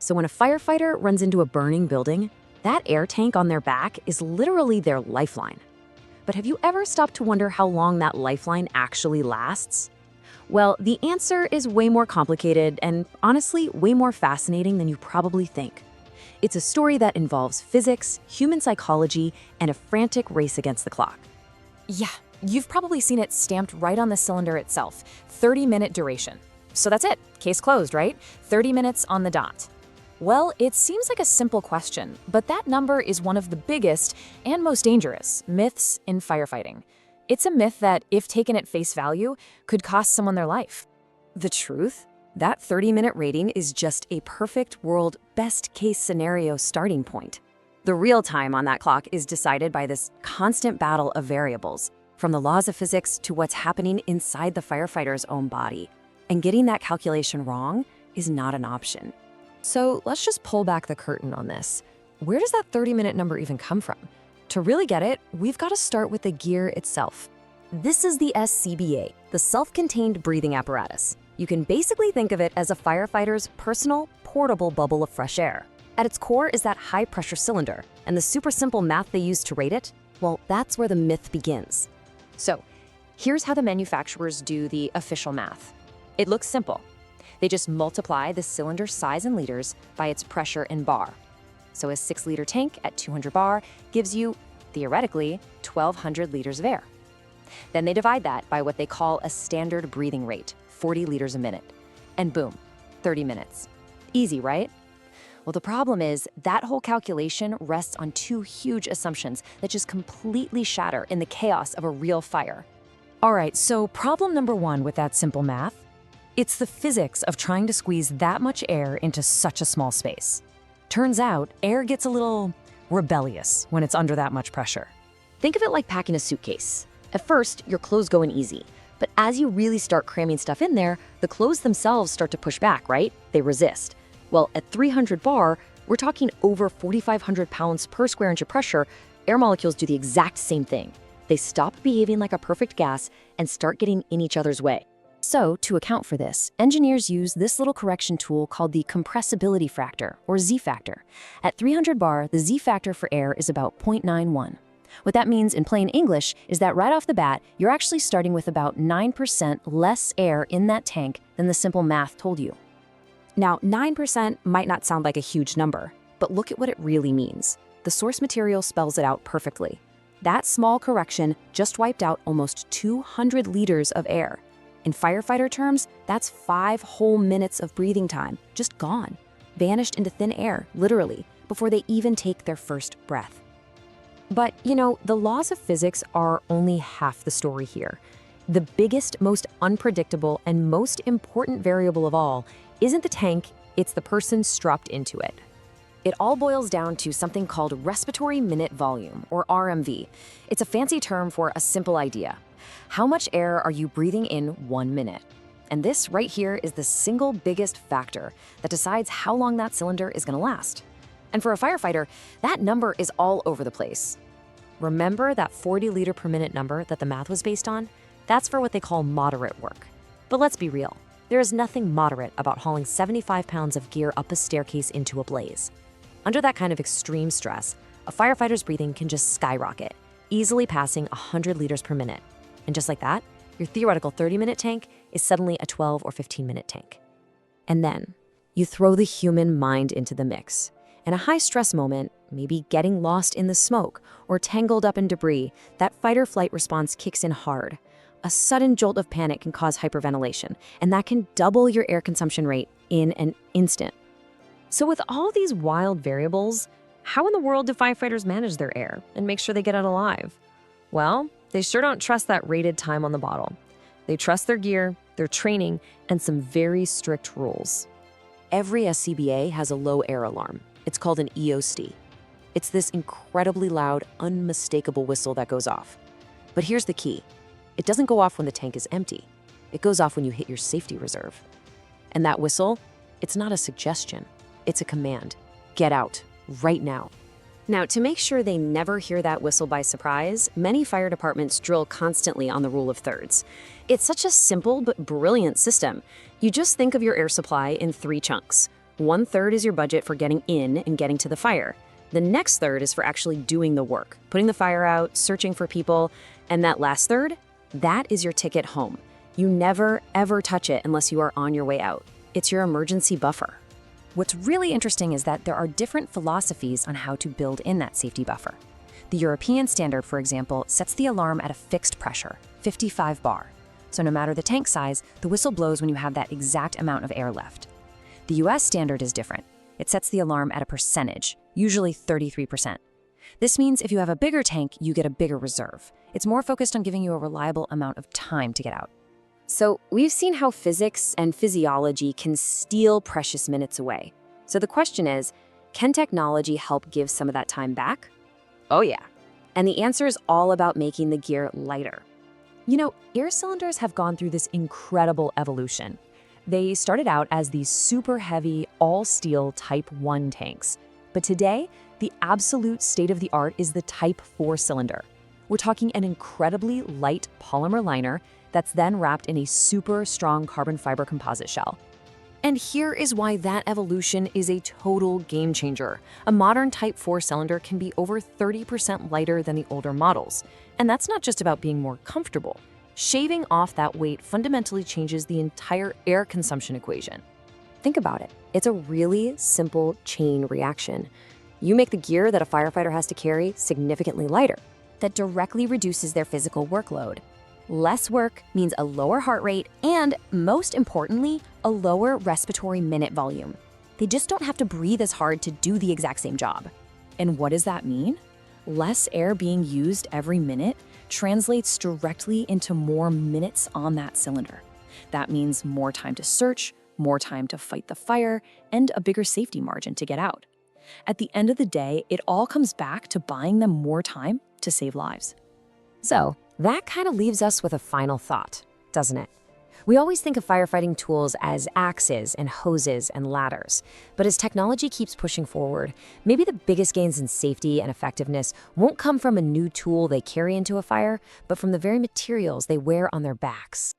So when a firefighter runs into a burning building, that air tank on their back is literally their lifeline. But have you ever stopped to wonder how long that lifeline actually lasts? Well, the answer is way more complicated and honestly way more fascinating than you probably think. It's a story that involves physics, human psychology, and a frantic race against the clock. Yeah, you've probably seen it stamped right on the cylinder itself, 30-minute duration. So that's it, case closed, right? 30 minutes on the dot. Well, it seems like a simple question, but that number is one of the biggest and most dangerous myths in firefighting. It's a myth that, if taken at face value, could cost someone their life. The truth? That 30-minute rating is just a perfect world best-case scenario starting point. The real time on that clock is decided by this constant battle of variables, from the laws of physics to what's happening inside the firefighter's own body. And getting that calculation wrong is not an option. So let's just pull back the curtain on this. Where does that 30-minute number even come from? To really get it, we've got to start with the gear itself. This is the SCBA, the self-contained breathing apparatus. You can basically think of it as a firefighter's personal, portable bubble of fresh air. At its core is that high-pressure cylinder, and the super simple math they use to rate it, well, that's where the myth begins. So, here's how the manufacturers do the official math. It looks simple. They just multiply the cylinder size in liters by its pressure in bar. So a 6-liter tank at 200 bar gives you, theoretically, 1,200 liters of air. Then they divide that by what they call a standard breathing rate, 40 liters a minute. And boom, 30 minutes. Easy, right? Well, the problem is that whole calculation rests on two huge assumptions that just completely shatter in the chaos of a real fire. All right, so problem number one with that simple math, it's the physics of trying to squeeze that much air into such a small space. Turns out, air gets a little rebellious when it's under that much pressure. Think of it like packing a suitcase. At first, your clothes go in easy, but as you really start cramming stuff in there, the clothes themselves start to push back, right? They resist. Well, at 300 bar, we're talking over 4,500 pounds per square inch of pressure. Air molecules do the exact same thing. They stop behaving like a perfect gas and start getting in each other's way. So, to account for this, engineers use this little correction tool called the compressibility factor, or Z factor. At 300 bar, the Z factor for air is about 0.91. What that means in plain English is that right off the bat, you're actually starting with about 9% less air in that tank than the simple math told you. Now, 9% might not sound like a huge number, but look at what it really means. The source material spells it out perfectly. That small correction just wiped out almost 200 liters of air. In firefighter terms, that's 5 whole minutes of breathing time, just gone, vanished into thin air, literally, before they even take their first breath. But, you know, the laws of physics are only half the story here. The biggest, most unpredictable, and most important variable of all isn't the tank, it's the person strapped into it. It all boils down to something called respiratory minute volume, or RMV. It's a fancy term for a simple idea. How much air are you breathing in 1 minute? And this right here is the single biggest factor that decides how long that cylinder is going to last. And for a firefighter, that number is all over the place. Remember that 40 liter per minute number that the math was based on? That's for what they call moderate work. But let's be real, there is nothing moderate about hauling 75 pounds of gear up a staircase into a blaze. Under that kind of extreme stress, a firefighter's breathing can just skyrocket, easily passing 100 liters per minute. And just like that, your theoretical 30-minute tank is suddenly a 12 or 15-minute tank. And then you throw the human mind into the mix. In a high-stress moment, maybe getting lost in the smoke or tangled up in debris, that fight-or-flight response kicks in hard. A sudden jolt of panic can cause hyperventilation, and that can double your air consumption rate in an instant. So with all these wild variables, how in the world do firefighters manage their air and make sure they get out alive? Well, they sure don't trust that rated time on the bottle. They trust their gear, their training, and some very strict rules. Every SCBA has a low air alarm. It's called an EOST. It's this incredibly loud, unmistakable whistle that goes off. But here's the key. It doesn't go off when the tank is empty. It goes off when you hit your safety reserve. And that whistle, it's not a suggestion. It's a command. Get out, right now. Now, to make sure they never hear that whistle by surprise, many fire departments drill constantly on the rule of thirds. It's such a simple but brilliant system. You just think of your air supply in 3 chunks. 1/3 is your budget for getting in and getting to the fire. The next third is for actually doing the work, putting the fire out, searching for people, and that last third, that is your ticket home. You never, ever touch it unless you are on your way out. It's your emergency buffer. What's really interesting is that there are different philosophies on how to build in that safety buffer. The European standard, for example, sets the alarm at a fixed pressure, 55 bar. So no matter the tank size, the whistle blows when you have that exact amount of air left. The US standard is different. It sets the alarm at a percentage, usually 33%. This means if you have a bigger tank, you get a bigger reserve. It's more focused on giving you a reliable amount of time to get out. So we've seen how physics and physiology can steal precious minutes away. So the question is, can technology help give some of that time back? Oh yeah. And the answer is all about making the gear lighter. You know, air cylinders have gone through this incredible evolution. They started out as these super heavy, all-steel Type 1 tanks. But today, the absolute state-of-the-art is the Type 4 cylinder. We're talking an incredibly light polymer liner that's then wrapped in a super strong carbon fiber composite shell. And here is why that evolution is a total game changer. A modern Type 4 cylinder can be over 30% lighter than the older models. And that's not just about being more comfortable. Shaving off that weight fundamentally changes the entire air consumption equation. Think about it. It's a really simple chain reaction. You make the gear that a firefighter has to carry significantly lighter. That directly reduces their physical workload. Less work means a lower heart rate and, most importantly, a lower respiratory minute volume. They just don't have to breathe as hard to do the exact same job. And what does that mean? Less air being used every minute translates directly into more minutes on that cylinder. That means more time to search, more time to fight the fire, and a bigger safety margin to get out. At the end of the day, it all comes back to buying them more time to save lives. So, that kind of leaves us with a final thought, doesn't it? We always think of firefighting tools as axes and hoses and ladders. But as technology keeps pushing forward, maybe the biggest gains in safety and effectiveness won't come from a new tool they carry into a fire, but from the very materials they wear on their backs.